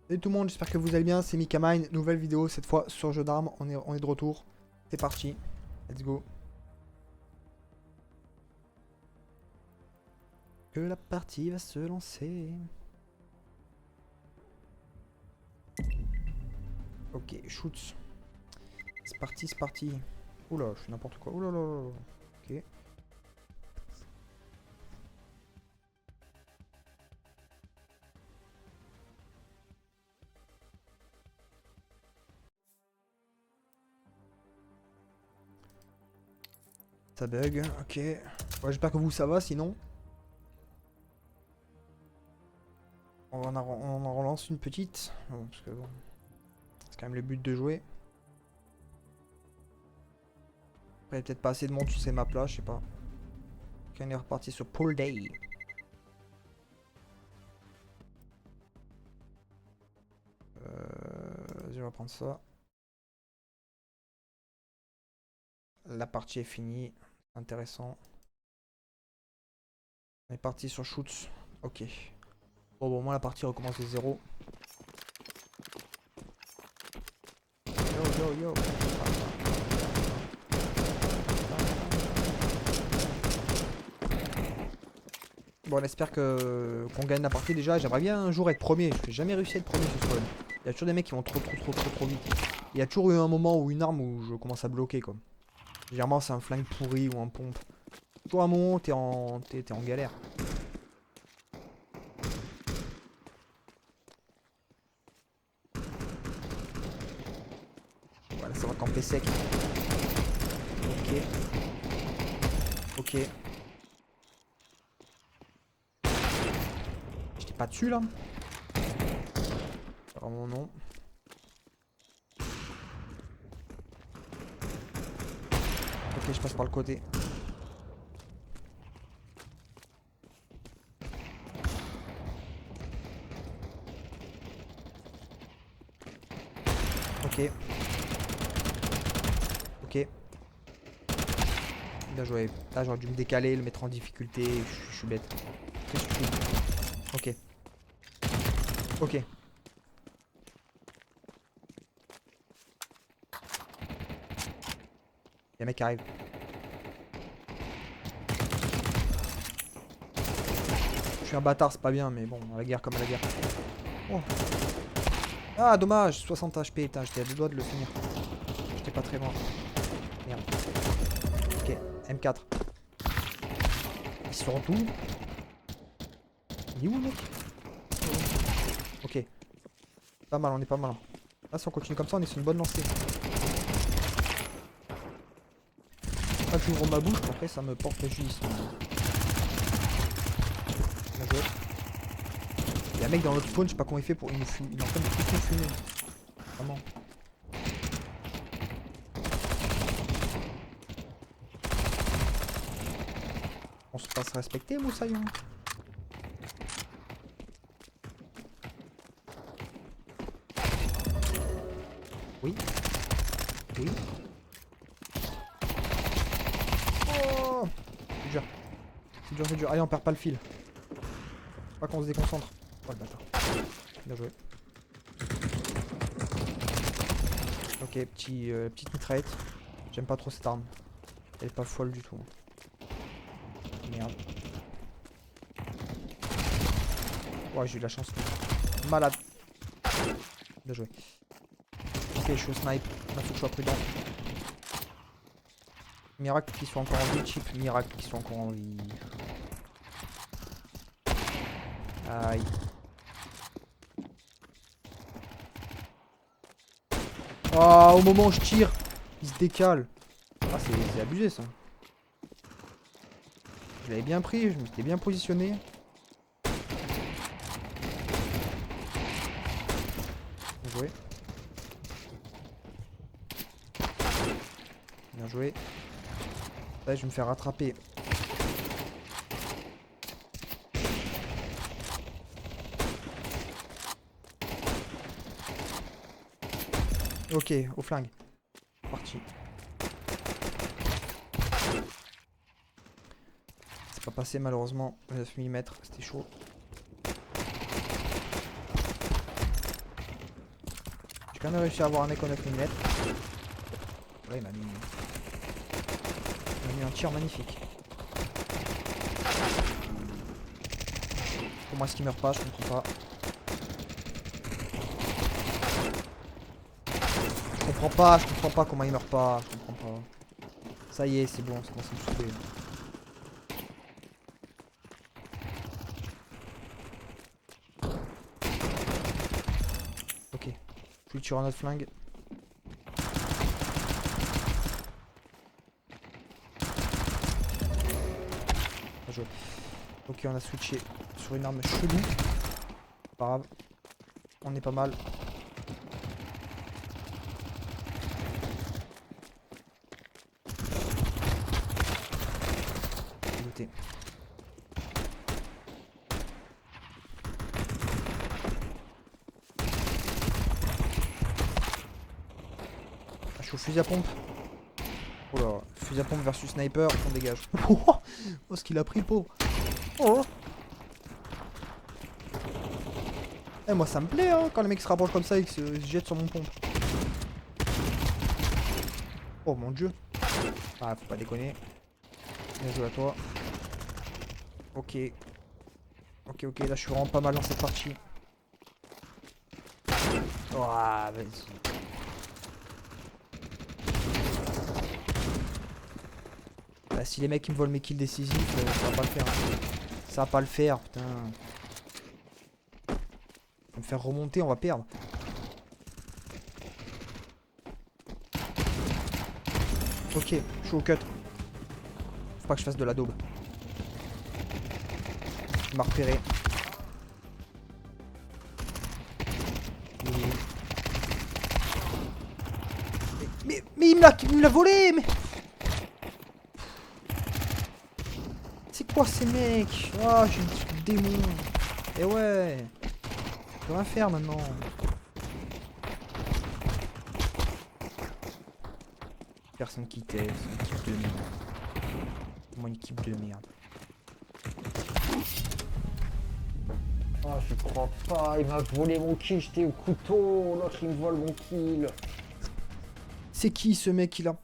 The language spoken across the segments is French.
Salut tout le monde, j'espère que vous allez bien, c'est Mikamine, nouvelle vidéo cette fois sur jeu d'armes, on est de retour, c'est parti, let's go. Que la partie va se lancer. Ok, shoots. C'est parti, c'est parti. Oula, je fais n'importe quoi, oula là là. Ok. Ça bug, ok. Ouais, j'espère que vous ça va, sinon on en relance une petite. Bon, parce que bon, c'est quand même le but de jouer. Après, il y a peut-être pas assez de monde sur ces maps là, je sais pas. Ok, on est reparti sur Pool Day. Vas-y, on va prendre ça. La partie est finie. Intéressant. On est parti sur shoots. Ok. Bon, moi la partie recommence de zéro. Yo, yo, yo. Bon, on espère qu'on gagne la partie déjà. J'aimerais bien un jour être premier. J'ai jamais réussi à être premier sur spawn. Il y a toujours des mecs qui vont trop vite. Il y a toujours eu un moment où une arme où je commence à bloquer quoi. Généralement c'est un flingue pourri ou un pompe. Toujours un moment où t'es en galère. Voilà, ça va camper sec. Ok. Ok. J'étais pas dessus là. Vraiment non. Ok, je passe par le côté. Ok. Ok. Bien joué. Là, j'aurais dû me décaler, le mettre en difficulté. Je suis bête. Qu'est-ce que tu fais? Ok. Ok. Y'a un mec qui arrive. Je suis un bâtard, c'est pas bien, mais bon, à la guerre comme à la guerre. Oh. Ah, dommage. 60 HP. Putain, j'étais à deux doigts de le finir. J'étais pas très loin. Merde. Ok. M4. Ils sont tout. Il est où, le mec? Ok. Pas mal, on est pas mal. Là, si on continue comme ça, on est sur une bonne lancée. Pas que j'ouvre ma bouche, après ça me porte préjudice. Bien joué. Il y a un mec dans l'autre spawn, je sais pas comment il fait pour. Il est en train de tous nous fumer. Vraiment. On se passe respecter, Moussaillon. Oui. Oui. Oh, c'est dur. C'est dur, c'est dur. Allez, on perd pas le fil. Faut pas qu'on se déconcentre. Oh le bâtard. Bien joué. Ok, petite mitraillette. J'aime pas trop cette arme. Elle est pas folle du tout. Merde. Ouais, j'ai eu de la chance. Malade. Bien joué. Ok, je suis au snipe. Il faut que je sois prudent. Miracle qu'ils soient encore en vie, chip. Miracle qu'ils soient encore en vie. Aïe. Oh, au moment où je tire, il se décale. Ah, c'est abusé ça. Je l'avais bien pris, je m'étais bien positionné. Bien joué. Bien joué. Là, je vais me faire rattraper. Ok, au flingue. Parti. C'est pas passé malheureusement. 9 mm, c'était chaud. J'ai quand même réussi à avoir un mec en 9 mm. Là il m'a mis un tir magnifique. Comment est-ce qu'il meurt pas? Je comprends pas. Je comprends pas comment il meurt pas. Je comprends pas. Ça y est, c'est bon, ça commence à me saouler. Ok. Je lui tire un autre flingue. Bien joué. Ok, on a switché sur une arme chelou. Pas grave. On est pas mal. Écoutez. Je suis au fusil à pompe. Oh là, fusil à pompe versus sniper, on dégage. Oh, ce qu'il a pris le pauvre. Oh. Eh, moi ça me plaît hein, quand les mecs se rapprochent comme ça et qu'ils se jettent sur mon pompe. Oh mon dieu. Ah, faut pas déconner. Bien joué à toi. Ok. Ok, ok, là je suis vraiment pas mal dans cette partie. Oh, vas-y. Bah, si les mecs ils me volent mes kills décisifs, ça va pas le faire. Ça va pas le faire, putain. Me faire remonter, on va perdre. Ok, je suis au cut. Faut pas que je fasse de la daube. Il m'a repéré. Mais il me l'a volé, mais... C'est quoi ces mecs? Ah, j'ai un démon. Et ouais. Je peux rien faire maintenant. Personne qui t'aide, c'est une équipe de merde. Moi une équipe de merde. Oh, je crois pas, il m'a volé mon kill, j'étais au couteau, l'autre il me vole mon kill. C'est qui ce mec là?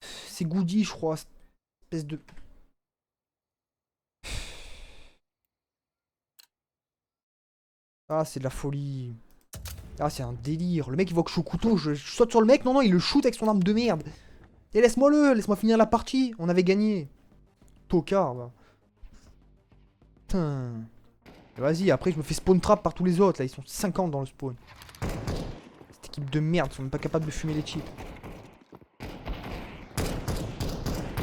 C'est Goody, je crois. Espèce de... Ah, c'est de la folie. Ah, c'est un délire. Le mec, il voit que je suis au couteau, je saute sur le mec. Non, non, il le shoot avec son arme de merde. Et laisse-moi finir la partie. On avait gagné. Tocard, va. Putain. Vas-y, après, je me fais spawn trap par tous les autres. Là, ils sont 50 dans le spawn. Cette équipe de merde, ils sont même pas capables de fumer les chips.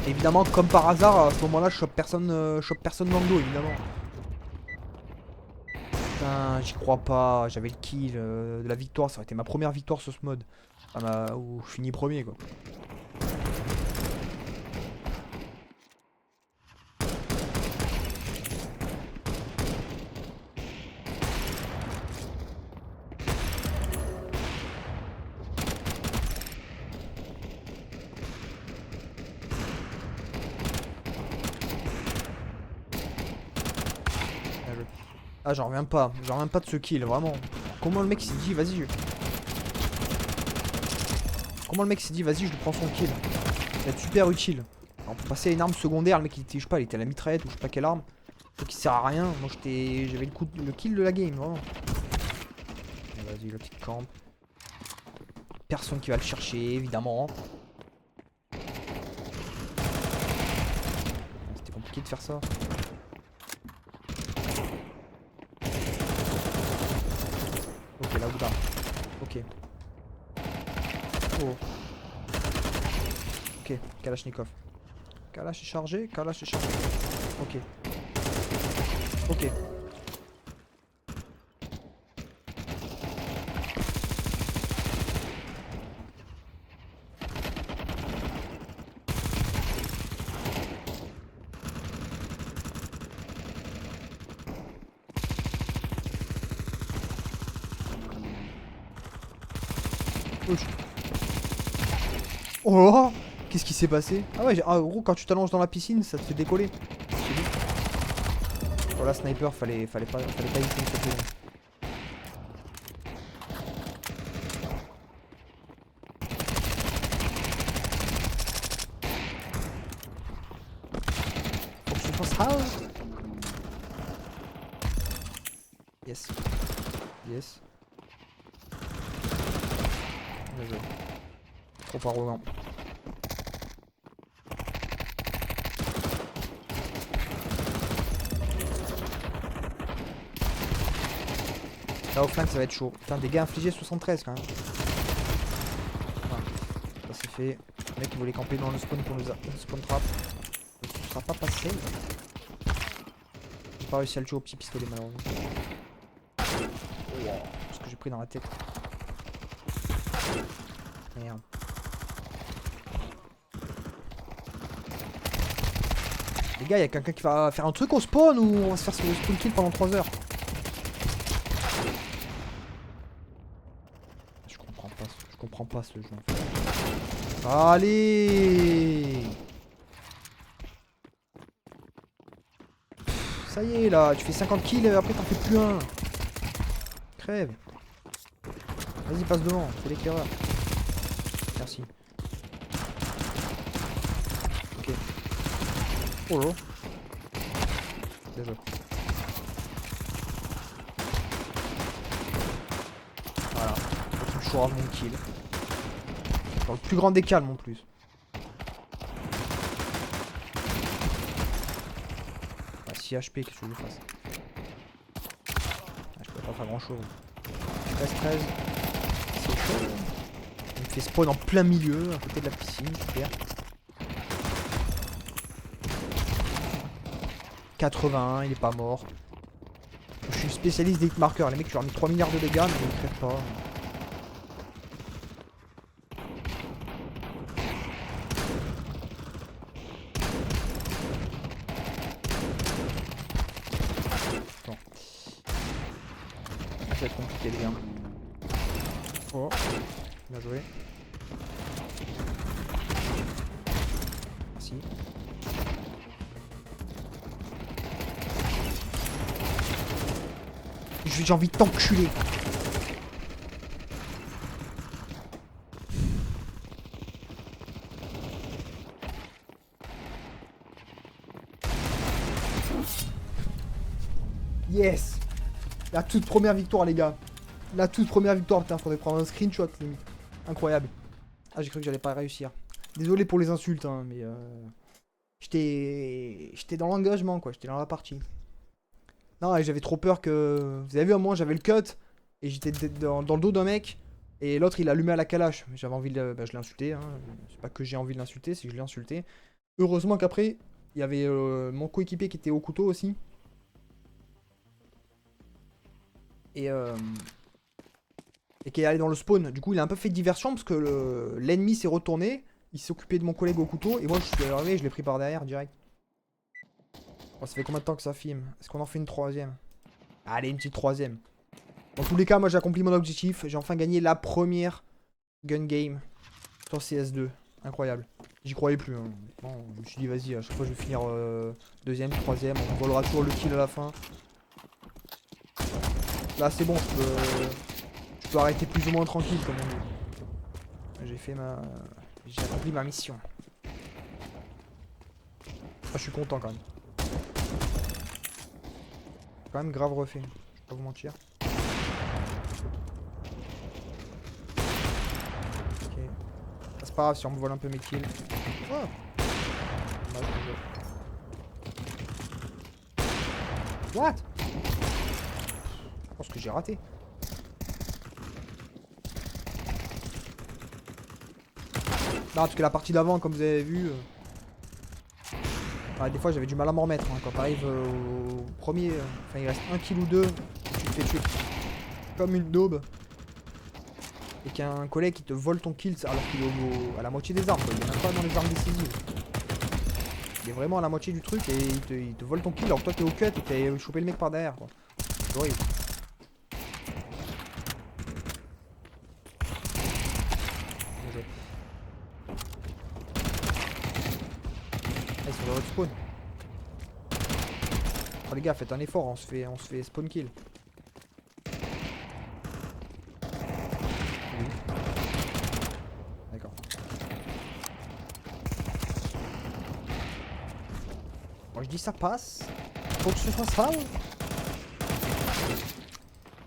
Évidemment, comme par hasard, à ce moment-là, je chope personne dans le dos, évidemment. Putain, j'y crois pas. J'avais le kill de la victoire. Ça aurait été ma première victoire sur ce mode. Enfin, où je finis premier, quoi. Ah, j'en reviens pas de ce kill, vraiment. Comment le mec s'est dit, vas-y. Comment le mec s'est dit, vas-y, je lui prends son kill. Ça va être super utile. Alors, pour passer à une arme secondaire, le mec il était, je sais pas, il était à la mitraillette ou je sais pas quelle arme. Donc il sert à rien. Moi j'avais le kill de la game, vraiment. Vas-y, la petite camp. Personne qui va le chercher, évidemment. C'était compliqué de faire ça. Ok, là où là. Ok. Oh. Ok, Kalachnikov. Kalash est chargé, Kalash est chargé. Ok. Ok. Oh, qu'est-ce qui s'est passé? Ah ouais, en gros, quand tu t'allonges dans la piscine, ça te fait décoller. Voilà, sniper, fallait pas hésiter une seconde. house. Yes. Yes. Bien joué. Trop arrogant. Là au flank ça va être chaud. Putain, dégâts infligés 73 quand même. Voilà. Ça c'est fait. Le mec il voulait camper dans le spawn pour nous spawn trap. Ce sera pas passé. J'ai pas réussi à le tuer au petit pistolet malheureusement. Ce que j'ai pris dans la tête. Merde. Les gars, y'a quelqu'un qui va faire un truc au spawn ou on va se faire ce spawn kill pendant 3 heures? Je comprends pas ce jeu. Allez! Ça y est là, tu fais 50 kills et après t'en fais plus un. Crève. Vas-y, passe devant, fais l'éclaireur. Merci. Ok. Oh là. Bien joué. Voilà. Je suis mon kill. Dans le plus grand des calmes en plus. Ah, 6 HP, qu'est-ce que je fasse? Ah, je peux pas faire grand chose. 13-13. C'est chaud. Il me fait spawn en plein milieu, à côté de la piscine, super. 81, il est pas mort. Je suis spécialiste des hitmarkers. Les mecs, tu leur as mis 3 milliards de dégâts, mais ils ne crèvent pas. Bon. Ça va être compliqué, les gars. Oh, bien joué. Merci. J'ai envie de t'enculer. Yes. La toute première victoire, les gars. La toute première victoire. Putain, faudrait prendre un screenshot, limite. Incroyable. Ah, j'ai cru que j'allais pas réussir. Désolé pour les insultes, hein, mais j'étais dans l'engagement, quoi. J'étais dans la partie. Non, et j'avais trop peur que... Vous avez vu, à un moment, j'avais le cut. Et j'étais dans le dos d'un mec. Et l'autre, il allumait à la calache. J'avais envie de... Bah, je l'ai insulté. Hein. C'est pas que j'ai envie de l'insulter, c'est que je l'ai insulté. Heureusement qu'après, il y avait mon coéquipier qui était au couteau aussi. Et qui est allé dans le spawn. Du coup, il a un peu fait diversion parce que l'ennemi s'est retourné. Il s'est occupé de mon collègue au couteau. Et moi, je suis arrivé, je l'ai pris par derrière direct. Oh, ça fait combien de temps que ça filme? Est-ce qu'on en fait une troisième? Allez, une petite troisième. Dans tous les cas, moi j'ai accompli mon objectif. J'ai enfin gagné la première gun game sur CS2. Incroyable. J'y croyais plus. Hein. Bon, je me suis dit, vas-y, à chaque fois je vais finir deuxième, troisième. On volera toujours le kill à la fin. Là, c'est bon, je peux arrêter plus ou moins tranquille, comme on dit. J'ai accompli ma mission. Ah, je suis content quand même. Quand même grave refait, je vais pas vous mentir. Ok. C'est pas grave si on me vole un peu mes kills. Oh. What? Je pense que j'ai raté. Non, parce que la partie d'avant, comme vous avez vu... des fois j'avais du mal à m'en remettre. Hein. Quand t'arrives au premier... Enfin, il reste 1 kill ou 2. Tu te fais tuer comme une daube. Et qu'il y a un collègue qui te vole ton kill alors qu'il est à la moitié des armes. Quoi. Il est même pas dans les armes décisives. Il est vraiment à la moitié du truc et il te vole ton kill alors que toi t'es au cut et t'as chopé le mec par derrière. C'est horrible. Ils sont dans votre spawn. Oh les gars, faites un effort, on se fait spawn kill. Oui. D'accord. Moi je dis ça passe. Faut que ce soit ça.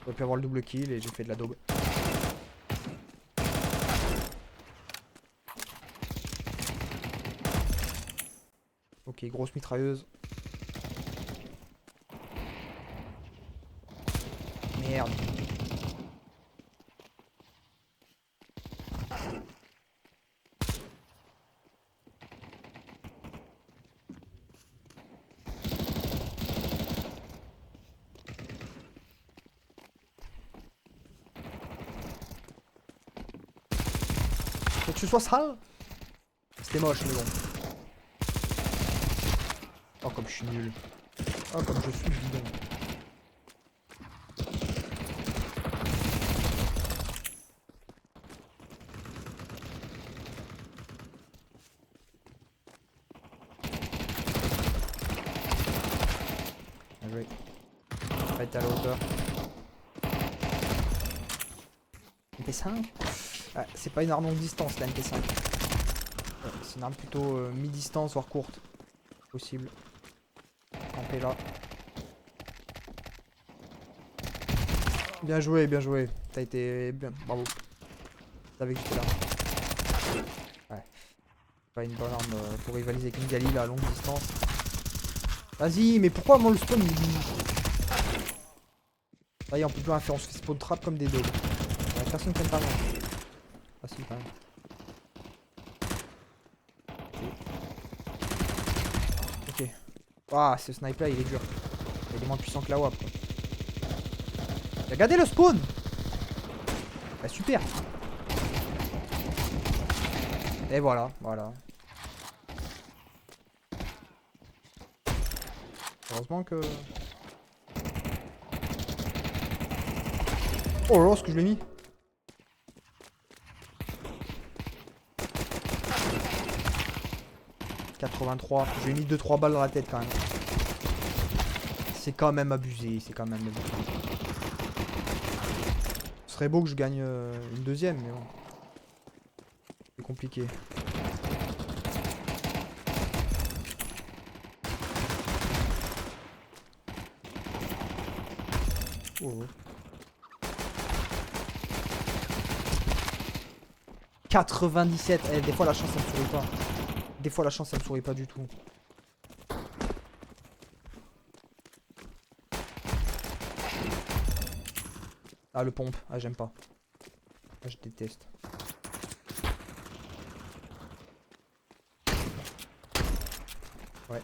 J'aurais pu avoir le double kill et j'ai fait de la daube. Ok, grosse mitrailleuse. Merde. Faut que ce soit sale. C'était moche, mais bon. Oh, comme je suis nul. Oh, comme je suis bidon. Bien joué. Pas être à la hauteur. MP5 ah, c'est pas une arme longue distance la MP5. C'est une arme plutôt mi-distance, voire courte. Possible. Campé là. Bien joué, bien joué. T'as été bien. Bravo. T'avais que j'étais là. Ouais. Pas une bonne arme pour rivaliser avec une Gali là à longue distance. Vas-y, mais pourquoi moi le spawn il... Ça y est, on peut plus rien faire, on se fait spawn trap comme des dogs. Ouais, personne qui aime pas rien. Ah si, quand même. Ok. Ah, ce sniper là il est dur. Il est moins puissant que la WAP. Regardez le spawn. Bah super. Et voilà, voilà. Heureusement que... Oh là là, ce que je l'ai mis. « 83. Je lui ai mis 2-3 balles dans la tête quand même. C'est quand même abusé, c'est quand même abusé. Ce serait beau que je gagne une deuxième, mais bon. C'est compliqué. Oh. 97. Eh, des fois la chance elle me sourit pas. Des fois la chance elle me sourit pas du tout. Ah le pompe. Ah j'aime pas. Ah, je déteste. Ouais.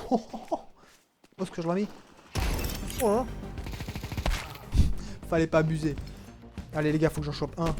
Oh, oh, oh. Où est-ce que je l'ai mis? Oh. Fallait pas abuser. Allez les gars, faut que j'en chope un.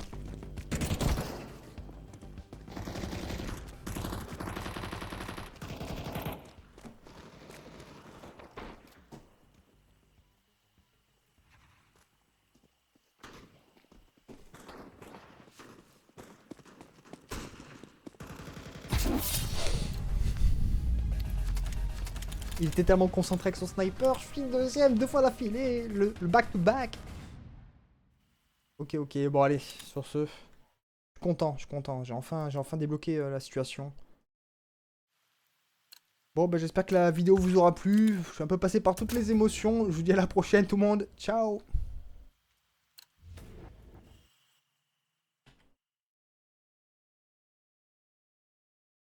Il était tellement concentré avec son sniper, je file deuxième, 2 fois d'affilée, le back to back. Ok, ok, bon allez, sur ce, je suis content, j'ai enfin débloqué la situation. Bon, bah j'espère que la vidéo vous aura plu, je suis un peu passé par toutes les émotions, je vous dis à la prochaine tout le monde, ciao.